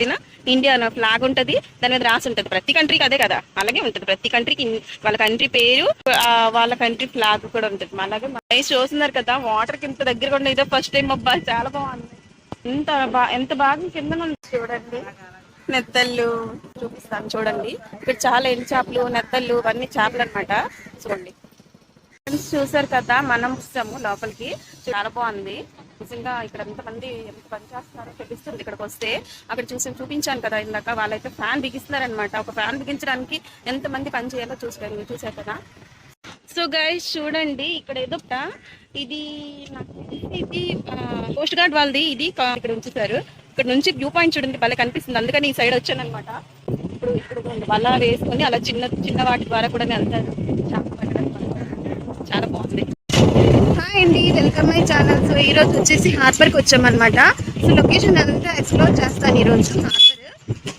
India flag ఉంటది, దాని మీద రాసి ఉంటది. ప్రతి కంట్రీకి అదే కదా, అలాగే ఉంటది. ప్రతి కంట్రీకి వాళ్ళ కంట్రీ పేరు, వాళ్ళ కంట్రీ ఫ్లాగ్ కూడా ఉంటది. అలాగే నైస్ చూస్తున్నారు కదా, వాటర్ కి ఇంత దగ్గరగా ఉండే ఇదే ఫస్ట్ టైం. అబ్బా చాలా బాగుంది. ఎంత బాగా కింద ఉంది చూడండి. నెత్తళ్ళు చూపిస్తాను చూడండి. ఇక్కడ చాలా ఎండు చేపలు, నెత్తళ్ళు అన్ని చేపలు అనమాట. చూడండి ఫ్రెండ్స్, చూసారు కదా, మనం వస్తాము లోపలికి. చాలా బాగుంది నిజంగా. ఇక్కడ ఎంతమంది ఎంత పని చేస్తున్నారో తెలుస్తుంది ఇక్కడికి వస్తే. అక్కడ చూపించాను కదా ఇందాక, వాళ్ళైతే ఫ్యాన్ బిగిస్తున్నారనమాట. ఒక ఫ్యాన్ బిగించడానికి ఎంతమంది పని చేయాలో చూసారు కదా. సో గైస్ చూడండి, ఇక్కడ ఏదో ఇది ఇది కోస్ట్ గార్డ్ వాళ్ళది. ఇది ఇక్కడ ఉంచుతారు. ఇక్కడ నుంచి వ్యూ పాయింట్ చూడండి, భలే కనిపిస్తుంది. అందుకని ఈ సైడ్ వచ్చాను అనమాట. ఇప్పుడు వల వేసుకొని అలా చిన్న చిన్న వాటి ద్వారా కూడా వెళ్తారు. చాలా బాగుంది. హాయ్ అండి, వెల్కమ్ మై ఛానల్. సో ఈ రోజు వచ్చేసి హార్బర్కి వచ్చామన్నమాట. సో లొకేషన్ అంతా ఎక్స్ప్లోర్ చేస్తాను ఈరోజు హార్బర్.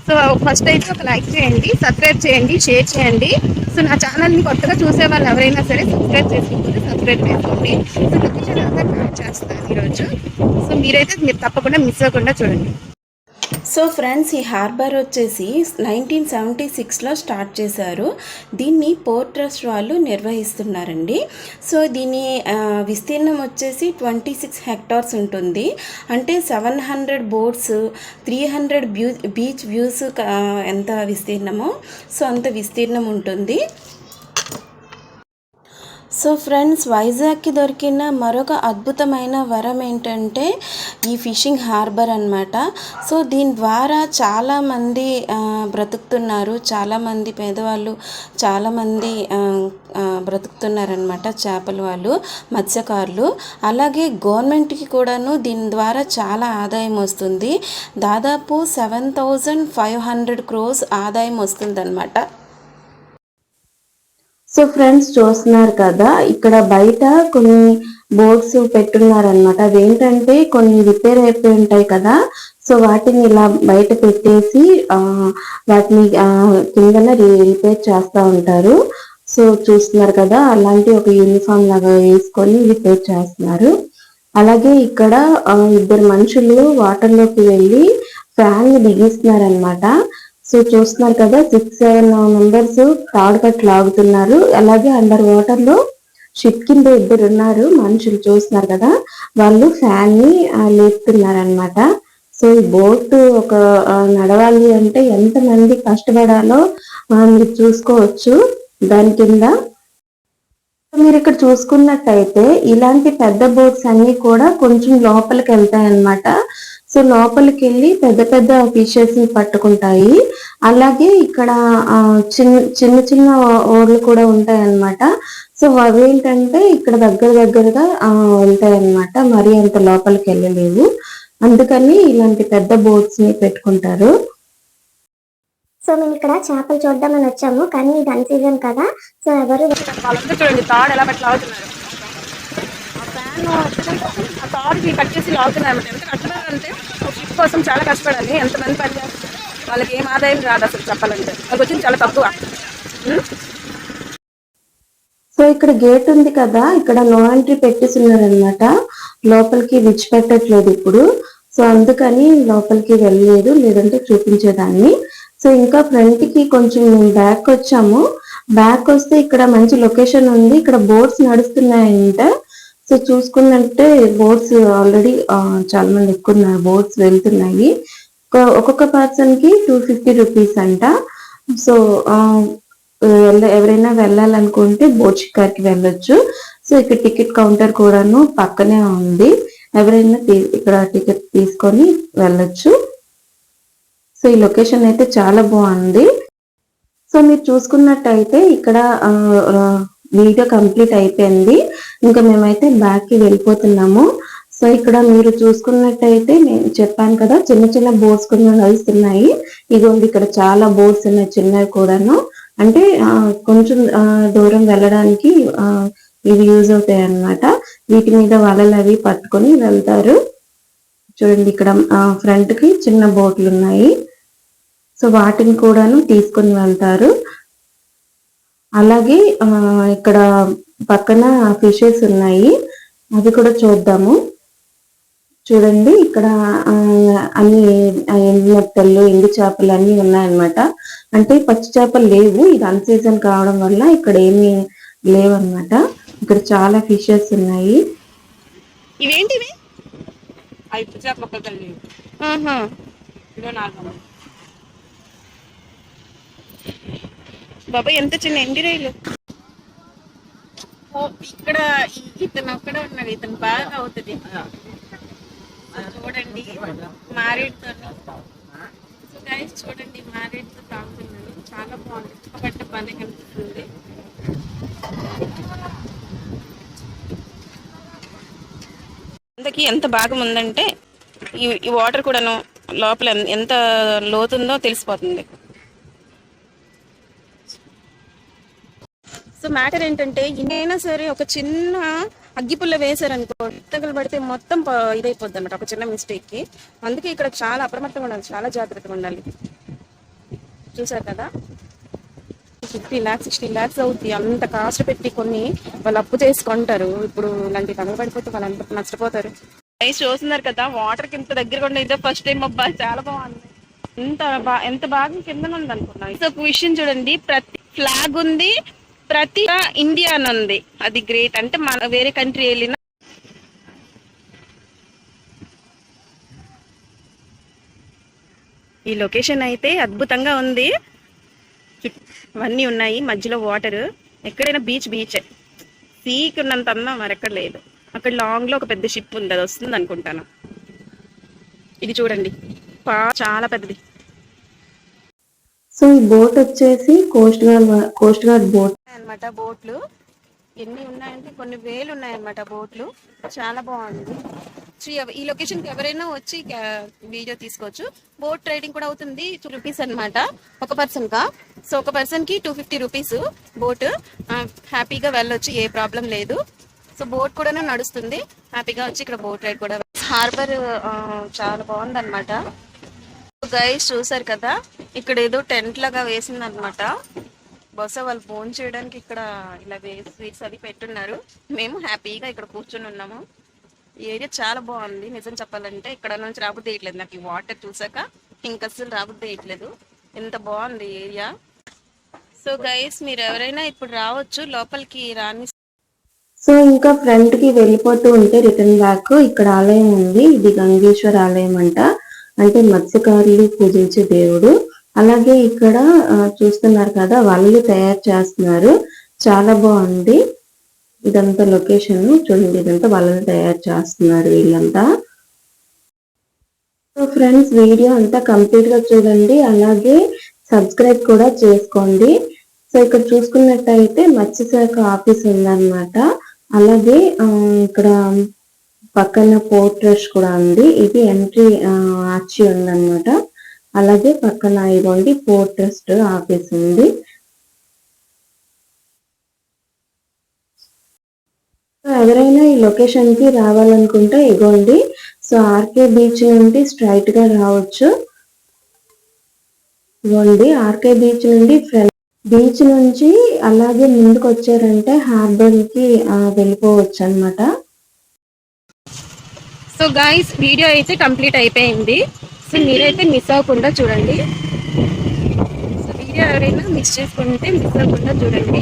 సో ఫస్ట్ అయితే ఒక లైక్ చేయండి, సబ్స్క్రైబ్ చేయండి, షేర్ చేయండి. సో నా ఛానల్ని కొత్తగా చూసే వాళ్ళు ఎవరైనా సరే సబ్స్క్రైబ్ చేసుకోండి, సబ్స్క్రైబ్ చేసుకోండి. సో లొకేషన్ అంతా కనెక్ట్ చేస్తాను ఈరోజు. సో మీరు తప్పకుండా మిస్ అవ్వకుండా చూడండి. సో ఫ్రెండ్స్, ఈ హార్బర్ వచ్చేసి 1976లో స్టార్ట్ చేశారు. దీన్ని పోర్ట్ ట్రస్ట్ వాళ్ళు నిర్వహిస్తున్నారండి. సో దీని విస్తీర్ణం వచ్చేసి 26 హెక్టార్స్ ఉంటుంది. అంటే 700 బోట్స్, 300 బీచ్ వ్యూస్ ఎంత విస్తీర్ణమో సో అంత విస్తీర్ణం ఉంటుంది. సో ఫ్రెండ్స్, వైజాగ్కి దొరికిన మరొక అద్భుతమైన వరం ఏంటంటే ఈ ఫిషింగ్ హార్బర్ అన్నమాట. సో దీని ద్వారా చాలామంది బ్రతుకుతున్నారు. చాలామంది పేదవాళ్ళు చాలామంది బ్రతుకుతున్నారనమాట, చేపల వాళ్ళు, మత్స్యకారులు. అలాగే గవర్నమెంట్కి కూడాను దీని ద్వారా చాలా ఆదాయం వస్తుంది. దాదాపు 7,500 crores ఆదాయం వస్తుందన్నమాట. సో ఫ్రెండ్స్, చూస్తున్నారు కదా, ఇక్కడ బయట కొన్ని బోర్డ్స్ పెట్టున్నారనమాట. అదేంటంటే కొన్ని రిపేర్ అయిపోయి ఉంటాయి కదా, సో వాటిని ఇలా బయట పెట్టేసి వాటిని కిందన రిపేర్ చేస్తూ ఉంటారు. సో చూస్తున్నారు కదా, అలాంటి ఒక యూనిఫామ్ లాగా వేసుకొని రిపేర్ చేస్తున్నారు. అలాగే ఇక్కడ ఇద్దరు మనుషులు వాటర్లోకి వెళ్ళి ఫ్యాన్ బిగిస్తున్నారనమాట. సో చూస్తున్నారు కదా, 6-7 మెంబర్స్ తాడు కట్టు లాగుతున్నారు. అలాగే అండర్ వాటర్ లో షిప్ కింద ఇద్దరు ఉన్నారు మనుషులు, చూస్తున్నారు కదా, వాళ్ళు ఫ్యాన్ ని లేపుతున్నారు అనమాట. సో ఈ బోట్ ఒక నడవాలి అంటే ఎంత మంది కష్టపడాలో మీరు చూసుకోవచ్చు దాని కింద. మీరు ఇక్కడ చూసుకున్నట్టయితే ఇలాంటి పెద్ద బోట్స్ అన్ని కూడా కొంచెం లోపలికి వెళ్తాయి అన్నమాట. సో లోపలికి వెళ్ళి పెద్ద పెద్ద ఫిషెస్ ని పట్టుకుంటాయి. అలాగే ఇక్కడ చిన్న చిన్న ఓర్లు కూడా ఉంటాయి అన్నమాట. సో అవి ఏంటంటే ఇక్కడ దగ్గరగా ఉంటాయి అన్నమాట, మరి అంత లోపలికి వెళ్ళలేవు. అందుకని ఇలాంటి పెద్ద బోట్స్ ని పెట్టుకుంటారు. సో మేము ఇక్కడ చేపలు చూద్దామని వచ్చాము, కానీ ఇది అన్ సీజన్ కదా, సో ఎవరు చూడండి తాడు ఎలా పెట్టి లాగుతున్నారు. ఆ తాడుకి కట్ చేసి లాగుతున్నారు. ఎంత కష్టపడాలంటే షిప్ కోసం చాలా కష్టపడాలి. ఎంతమంది పని చేస్తారు, వాళ్ళకి ఏం ఆదాయం రాదు అసలు చెప్పాలంటే. వాళ్ళకి వచ్చింది చాలా తక్కువ. సో ఇక్కడ గేట్ ఉంది కదా, ఇక్కడ నో ఎంట్రీ పెట్టేస్తున్నారనమాట. లోపలికి విడిచిపెట్టట్లేదు ఇప్పుడు. సో అందుకని లోపలికి వెళ్ళలేదు, లేదంటే చూపించేదాన్ని. సో ఇంకా ఫ్రంట్ కి కొంచెం బ్యాక్ వచ్చాము. బ్యాక్ వస్తే ఇక్కడ మంచి లొకేషన్ ఉంది. ఇక్కడ బోట్స్ నడుస్తున్నాయంట. సో చూసుకున్నట్టే బోట్స్ ఆల్రెడీ చాలా మంది ఎక్కున్నారు, బోట్స్ వెళ్తున్నాయి. ఒక్కొక్క పర్సన్ కి 250 రూపీస్ అంట. సో ఎవరైనా వెళ్ళాలనుకుంటే బోట్ షికార్కి వెళ్ళొచ్చు. సో ఇక్కడ టికెట్ కౌంటర్ కూడాను పక్కనే ఉంది. ఎవరైనా ఇక్కడ టికెట్ తీసుకొని వెళ్ళొచ్చు. సో ఈ లొకేషన్ అయితే చాలా బాగుంది. సో మీరు చూసుకున్నట్టయితే ఇక్కడ వీడియో కంప్లీట్ అయిపోయింది. ఇంకా మేమైతే బ్యాక్ కి వెళ్ళిపోతున్నాము. సో ఇక్కడ మీరు చూసుకున్నట్టయితే నేను చెప్పాను కదా, చిన్న చిన్న బోట్స్ కూడా నడుస్తున్నాయి. ఇదిగోండి, ఇక్కడ చాలా బోట్స్ ఉన్నాయి, చిన్నవి కూడాను. అంటే కొంచెం దూరం వెళ్ళడానికి ఇవి యూజ్ అవుతాయి అన్నమాట. వీటి మీద వలలు అవి పట్టుకొని వెళ్తారు. చూడండి, ఇక్కడ ఫ్రంట్ కి చిన్న బోట్లు ఉన్నాయి. సో వాటిని కూడాను తీసుకొని వెళ్తారు. అలాగే ఇక్కడ పక్కన ఫిషెస్ ఉన్నాయి, అవి కూడా చూద్దాము. చూడండి ఇక్కడ ఆ, అన్ని ఎండు మెత్తళ్ళు ఎండు చేపలు అన్ని ఉన్నాయన్నమాట. అంటే పచ్చి చేపలు లేవు, ఇది అన్ సీజన్ కావడం వల్ల ఇక్కడ ఏమీ లేవన్నమాట. ఇక్కడ చాలా ఫిషెస్ ఉన్నాయి. ఇవేంటివి? ఐదు చేపల ఒక్కళ్ళు ఆహా. కిలో 400. బాబా ఎంత చిన్న ఎండి రైలు. ఇక్కడ ఇతను ఒక్కడే ఉన్నాడు, ఇతను బాగా అవుతుంది. చూడండి మారేడుతో, చూడండి మారేడుతో తాగుతున్నాడు. చాలా బాగుంది, చుక్కబట్ట బాగా కనిపిస్తుంది. అందుకే ఎంత బాగా ఉందంటే ఈ వాటర్ కూడాను లోపల ఎంత లోతుందో తెలిసిపోతుంది. సో మ్యాటర్ ఏంటంటే ఏమైనా సరే ఒక చిన్న అగ్గిపుల్ల వేసారనుకో, తగలబడితే మొత్తం ఇదైపోద్ది అన్నమాట, ఒక చిన్న మిస్టేక్ కి. అందుకే ఇక్కడ చాలా అప్రమత్తంగా ఉండాలి, చాలా జాగ్రత్తగా ఉండాలి. చూసారు కదా, 50 lakhs 60 lakhs అవుతుంది. అంత కాస్ట్ పెట్టి కొన్ని వాళ్ళు అప్పు చేసుకుంటారు. ఇప్పుడు ఇలాంటి తగలబడిపోతే వాళ్ళు అంత నష్టపోతారు. చూస్తున్నారు కదా, వాటర్ కి ఇంత దగ్గరగా ఉండే ఇదే ఫస్ట్ టైం. అబ్బా చాలా బాగుంది, ఎంత బాగా కింద ఉంది అనుకున్నాను. సో ఒక విషయం చూడండి, ప్రతి ఫ్లాగ్ ఉంది, ప్రతి ఇండియా అని ఉంది. అది గ్రేట్. అంటే మన వేరే కంట్రీ వెళ్ళిన ఈ లొకేషన్ అయితే అద్భుతంగా ఉంది. అవన్నీ ఉన్నాయి, మధ్యలో వాటర్. ఎక్కడైనా బీచ్ సీకి ఉన్నంత అందం మరెక్కడ లేదు. అక్కడ లాంగ్ లో ఒక పెద్ద షిప్ ఉంది, అది వస్తుంది అనుకుంటాను. ఇది చూడండి, చాలా పెద్దది. సో ఈ బోట్ వచ్చేసి కోస్ట్ గార్డ్ బోట్ అన్నమాట. బోట్లు ఎన్ని ఉన్నాయంటే కొన్ని వేలు ఉన్నాయన్నమాట బోట్లు. చాలా బాగుంది. ఈ లొకేషన్ కి ఎవరైనా వచ్చి వీడియో తీసుకోవచ్చు. బోట్ రైడింగ్ కూడా అవుతుంది. 2 రూపీస్ అనమాట ఒక పర్సన్ కా. సో ఒక పర్సన్ కి 250 రూపీస్ బోట్. హ్యాపీగా వెళ్ళొచ్చు, ఏ ప్రాబ్లం లేదు. సో బోట్ కూడా నడుస్తుంది, హ్యాపీగా వచ్చి ఇక్కడ బోట్ రైడ్ కూడా. హార్బర్ చాలా బాగుంది అనమాట. గైస్ చూసారు కదా, ఇక్కడ ఏదో టెంట్ లాగా వేసింది అనమాట. బహుశా వాళ్ళు ఫోన్ చేయడానికి ఇక్కడ ఇలా స్వీట్స్ అది పెట్టున్నారు. మేము హ్యాపీగా ఇక్కడ కూర్చొని ఉన్నాము. ఈ ఏరియా చాలా బాగుంది నిజం చెప్పాలంటే. ఇక్కడ నుంచి రాబుద్ది వేయట్లేదు నాకు, ఈ వాటర్ చూసాక ఇంక అసలు రాబుద్ది వేయట్లేదు. ఎంత బాగుంది ఏరియా. సో గైస్ మీరు ఎవరైనా ఇప్పుడు రావచ్చు, లోపలికి రాని. సో ఇంకా ఫ్రంట్ కి వెళ్ళిపోతూ ఉంటే రిటర్న్ బ్యాక్ ఇక్కడ ఆలయం ఉంది. ఇది గంగేశ్వర ఆలయం అంట, అంటే మత్స్యకారులు పూజించే దేవుడు. అలాగే ఇక్కడ చూస్తున్నారు కదా, వాళ్ళు తయారు చేస్తున్నారు. చాలా బాగుంది ఇదంతా లొకేషన్. చూడండి, ఇదంతా వాళ్ళు తయారు చేస్తున్నారు వీళ్ళంతా. సో ఫ్రెండ్స్, వీడియో అంతా కంప్లీట్ గా చూడండి, అలాగే సబ్స్క్రైబ్ కూడా చేసుకోండి. సో ఇక్కడ చూసుకున్నట్టయితే మత్స్యశాఖ ఆఫీస్ ఉందన్నమాట. అలాగే ఇక్కడ పక్కన పోర్ట్ ట్రస్ట్ కూడా ఉంది. ఇది ఎంట్రీ ఆర్చి ఉందన్నమాట. అలాగే పక్కన ఇదిగోండి పోర్ట్ ట్రస్ట్ ఆఫీస్ ఉంది. ఎవరైనా ఈ లొకేషన్ కి రావాలనుకుంటే ఇగోండి, సో ఆర్కే బీచ్ నుండి స్ట్రైట్ గా రావచ్చు. ఇగోండి ఆర్కే బీచ్ నుండి బీచ్ నుంచి అలాగే ముందుకు వచ్చారంటే హార్బర్ కి వెళ్ళిపోవచ్చు అన్నమాట. సో గైస్ వీడియో అయితే కంప్లీట్ అయిపోయింది. సో మీరైతే మిస్ అవ్వకుండా చూడండి. సో వీడియో ఎవరైనా మిస్ చేసుకుంటే మిస్ అవ్వకుండా చూడండి.